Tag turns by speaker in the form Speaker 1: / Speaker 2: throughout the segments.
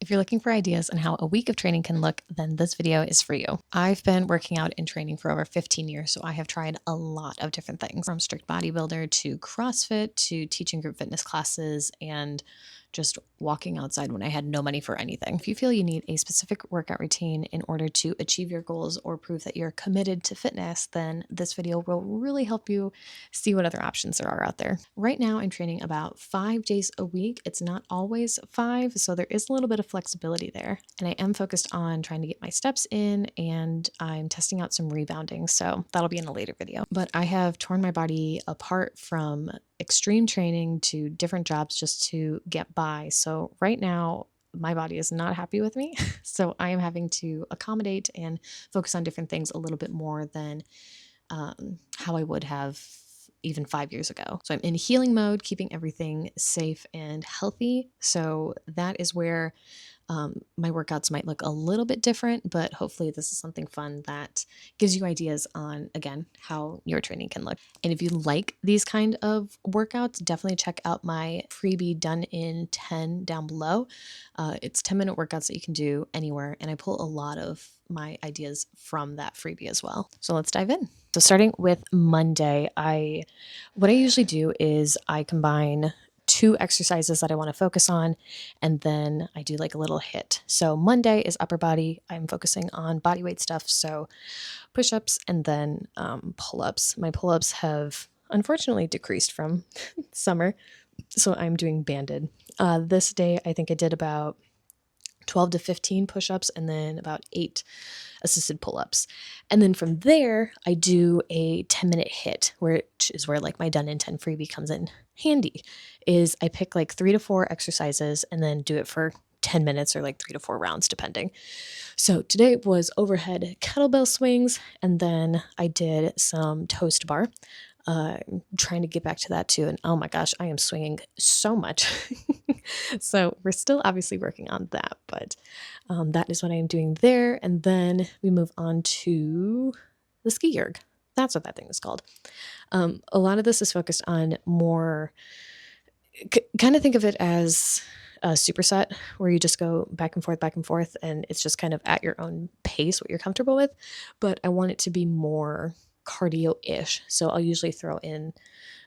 Speaker 1: If you're looking for ideas on how a week of training can look, then this video is for you. I've been working out and training for over 15 years, so I have tried a lot of different things, from strict bodybuilder to CrossFit to teaching group fitness classes and just walking outside when I had no money for anything. If you feel you need a specific workout routine in order to achieve your goals or prove that you're committed to fitness, then this video will really help you see what other options there are out there. Right now, I'm training about 5 days a week. It's not always 5, so there is a little bit of flexibility there. And I am focused on trying to get my steps in, and I'm testing out some rebounding, so that'll be in a later video. But I have torn my body apart from extreme training to different jobs just to get by. So right now, my body is not happy with me. So I am having to accommodate and focus on different things a little bit more than how I would have even 5 years ago. So I'm in healing mode, keeping everything safe and healthy. So that is where my workouts might look a little bit different, but hopefully this is something fun that gives you ideas on, again, how your training can look. And if you like these kind of workouts, definitely check out my freebie done in 10 down below. It's 10-minute workouts that you can do anywhere, and I pull a lot of my ideas from that freebie as well. So let's dive in. So starting with Monday, what I usually do is I combine 2 exercises that I want to focus on, and then I do like a little HIIT. So Monday is upper body. I'm focusing on body weight stuff, so push-ups and then pull-ups. My pull-ups have unfortunately decreased from summer, so I'm doing banded. This day, I think I did about 12 to 15 push-ups and then about 8 assisted pull-ups. And then from there, I do a 10-minute HIIT, which is where like my done in 10 freebie comes in handy, is I pick like 3 to 4 exercises and then do it for 10 minutes or like 3 to 4 rounds depending. So today was overhead kettlebell swings, and then I did some toast bar. Trying to get back to that too. And oh my gosh, I am swinging so much. So we're still obviously working on that, but that is what I am doing there. And then we move on to the ski erg. That's what that thing is called. A lot of this is focused on more, kind of think of it as a superset where you just go back and forth, and it's just kind of at your own pace, what you're comfortable with. But I want it to be more cardio-ish. So I'll usually throw in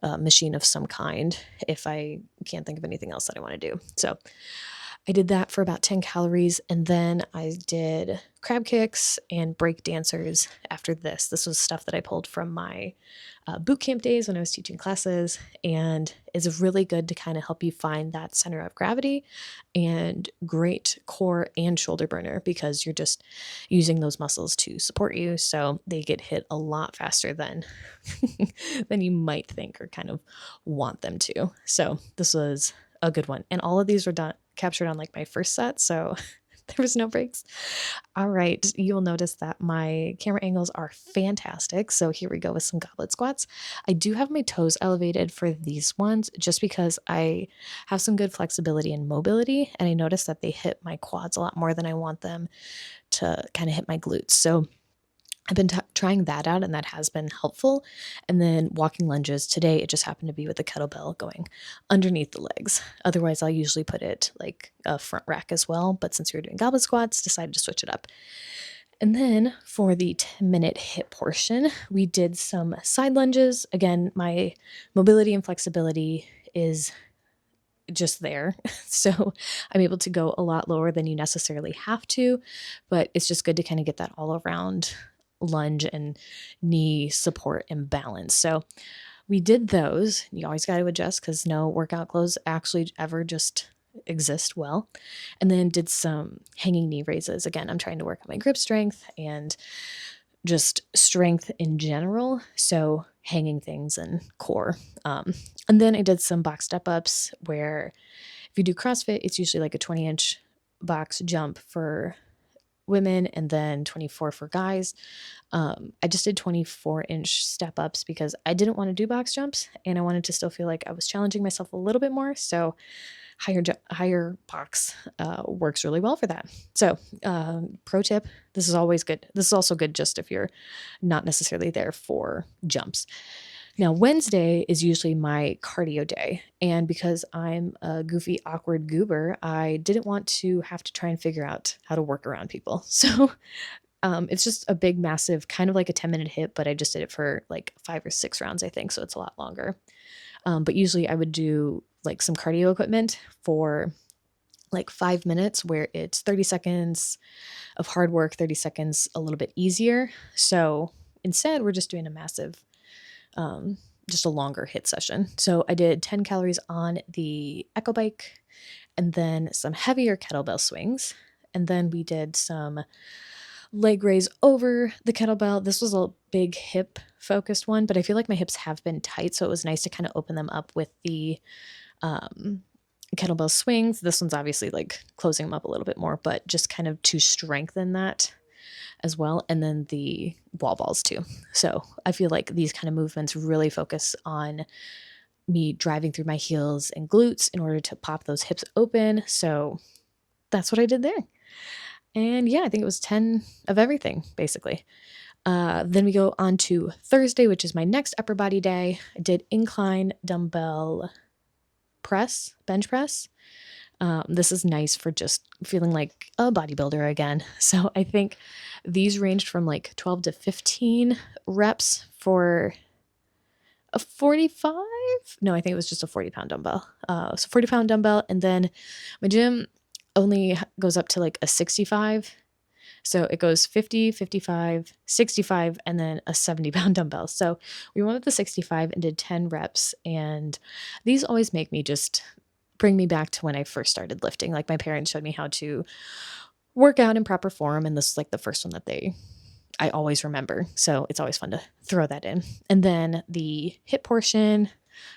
Speaker 1: a machine of some kind if I can't think of anything else that I want to do. So I did that for about 10 calories, and then I did crab kicks and break dancers after this. This was stuff that I pulled from my boot camp days when I was teaching classes, and it's really good to kind of help you find that center of gravity, and great core and shoulder burner because you're just using those muscles to support you, so they get hit a lot faster than than you might think or kind of want them to. So this was a good one, and all of these were captured on like my first set, so there was no breaks. All right, you'll notice that my camera angles are fantastic. So here we go with some goblet squats. I do have my toes elevated for these ones just because I have some good flexibility and mobility, and I noticed that they hit my quads a lot more than I want them to kind of hit my glutes. So I've been trying that out, and that has been helpful. And then walking lunges. Today, it just happened to be with the kettlebell going underneath the legs. Otherwise, I'll usually put it like a front rack as well. But since we were doing goblet squats, decided to switch it up. And then for the 10-minute HIIT portion, we did some side lunges. Again, my mobility and flexibility is just there. So I'm able to go a lot lower than you necessarily have to, but it's just good to kind of get that all around lunge and knee support and balance. So we did those. You always got to adjust because no workout clothes actually ever just exist well. And then did some hanging knee raises. Again, I'm trying to work on my grip strength and just strength in general. So hanging things and core. And then I did some box step ups where if you do CrossFit, it's usually like a 20-inch box jump for women and then 24 for guys. I just did 24-inch step ups because I didn't want to do box jumps, and I wanted to still feel like I was challenging myself a little bit more. So higher box works really well for that. So pro tip, this is always good. This is also good just if you're not necessarily there for jumps. Now, Wednesday is usually my cardio day. And because I'm a goofy, awkward goober, I didn't want to have to try and figure out how to work around people. So it's just a big, massive, kind of like a 10-minute hit, but I just did it for like 5 or 6 rounds, I think. So it's a lot longer. But usually I would do like some cardio equipment for like 5 minutes where it's 30 seconds of hard work, 30 seconds a little bit easier. So instead, we're just doing a massive just a longer HIIT session. So I did 10 calories on the Echo Bike and then some heavier kettlebell swings. And then we did some leg raise over the kettlebell. This was a big hip focused one, but I feel like my hips have been tight. So it was nice to kind of open them up with the kettlebell swings. This one's obviously like closing them up a little bit more, but just kind of to strengthen that as well. And then the wall balls too. So I feel like these kind of movements really focus on me driving through my heels and glutes in order to pop those hips open. So that's what I did there. And yeah, I think it was 10 of everything basically. Then we go on to Thursday, which is my next upper body day. I did incline dumbbell press, bench press. This is nice for just feeling like a bodybuilder again. So I think these ranged from like 12 to 15 reps for a 45. No, I think it was just a 40-pound dumbbell. So 40-pound dumbbell. And then my gym only goes up to like a 65. So it goes 50, 55, 65, and then a 70-pound dumbbell. So we went with the 65 and did 10 reps. And these always make me just bring me back to when I first started lifting. Like my parents showed me how to work out in proper form. And this is like the first one that I always remember. So it's always fun to throw that in. And then the HIIT portion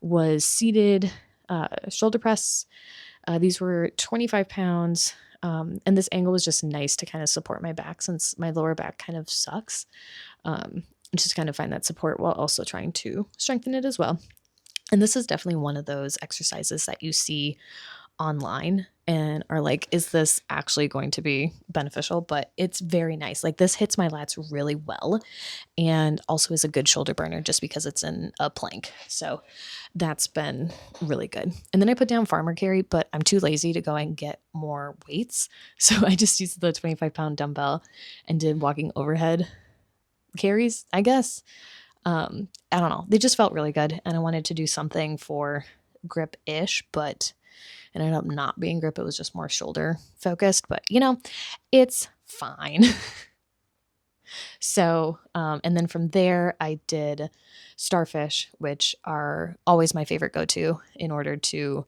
Speaker 1: was seated shoulder press. These were 25 pounds. And this angle was just nice to kind of support my back since my lower back kind of sucks. Just kind of find that support while also trying to strengthen it as well. And this is definitely one of those exercises that you see online and are like, is this actually going to be beneficial? But it's very nice. Like this hits my lats really well and also is a good shoulder burner just because it's in a plank. So that's been really good. And then I put down farmer carry, but I'm too lazy to go and get more weights. So I just used the 25-pound dumbbell and did walking overhead carries, I guess. I don't know. They just felt really good. And I wanted to do something for grip-ish, but it ended up not being grip. It was just more shoulder focused, but it's fine. So, and then from there I did starfish, which are always my favorite go-to in order to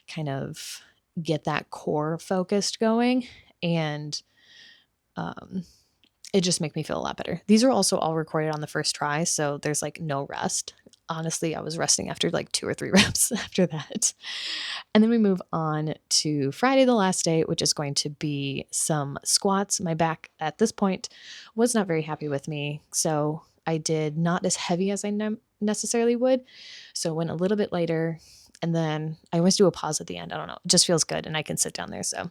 Speaker 1: kind of get that core focused going. And, it just makes me feel a lot better. These are also all recorded on the first try, so there's like no rest. Honestly, I was resting after like 2 or 3 reps after that. And then we move on to Friday, the last day, which is going to be some squats. My back at this point was not very happy with me, so I did not as heavy as I necessarily would. So went a little bit lighter, and then I always do a pause at the end. I don't know. It just feels good, and I can sit down there, so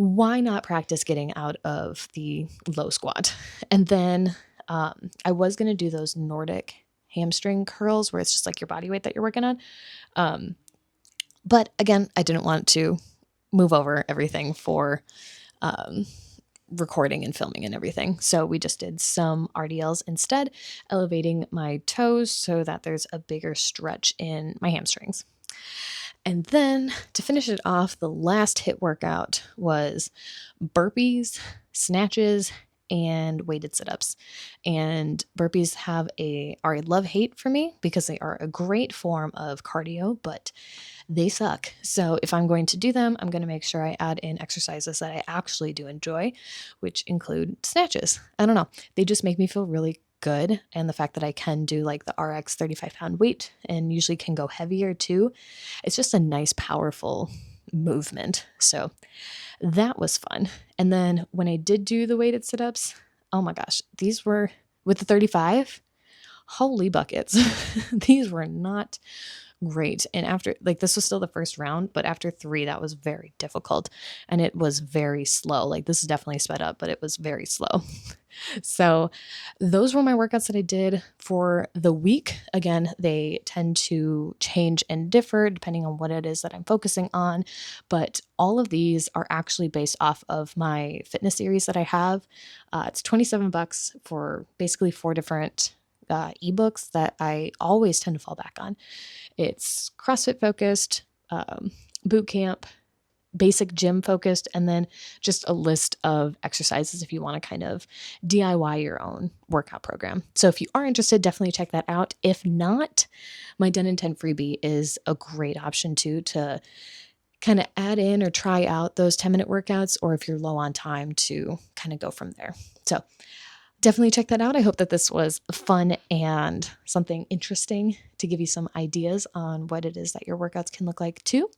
Speaker 1: why not practice getting out of the low squat? And then I was going to do those Nordic hamstring curls where it's just like your body weight that you're working on. But again, I didn't want to move over everything for recording and filming and everything. So we just did some RDLs instead, elevating my toes so that there's a bigger stretch in my hamstrings. And then to finish it off, the last HIIT workout was burpees, snatches, and weighted sit-ups. And burpees are a love-hate for me because they are a great form of cardio, but they suck. So if I'm going to do them, I'm going to make sure I add in exercises that I actually do enjoy, which include snatches. I don't know. They just make me feel really good. And the fact that I can do like the RX 35-pound weight and usually can go heavier too. It's just a nice, powerful movement. So that was fun. And then when I did do the weighted sit-ups, oh my gosh, these were with the 35. Holy buckets. These were not great. And after, like, this was still the first round, but after 3, that was very difficult. And it was very slow. Like, this is definitely sped up, but it was very slow. So those were my workouts that I did for the week. Again, they tend to change and differ depending on what it is that I'm focusing on. But all of these are actually based off of my fitness series that I have. It's $27 for basically 4 different eBooks that I always tend to fall back on. It's CrossFit focused, boot camp, basic gym focused, and then just a list of exercises if you want to kind of DIY your own workout program. So if you are interested, definitely check that out. If not, my Done in 10 freebie is a great option too, to kind of add in or try out those 10-minute workouts, or if you're low on time, to kind of go from there. So definitely check that out. I hope that this was fun and something interesting to give you some ideas on what it is that your workouts can look like too.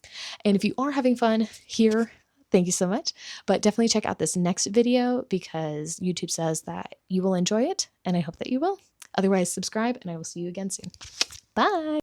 Speaker 1: And if you are having fun here, thank you so much. But definitely check out this next video because YouTube says that you will enjoy it, and I hope that you will. Otherwise, subscribe, and I will see you again soon. Bye.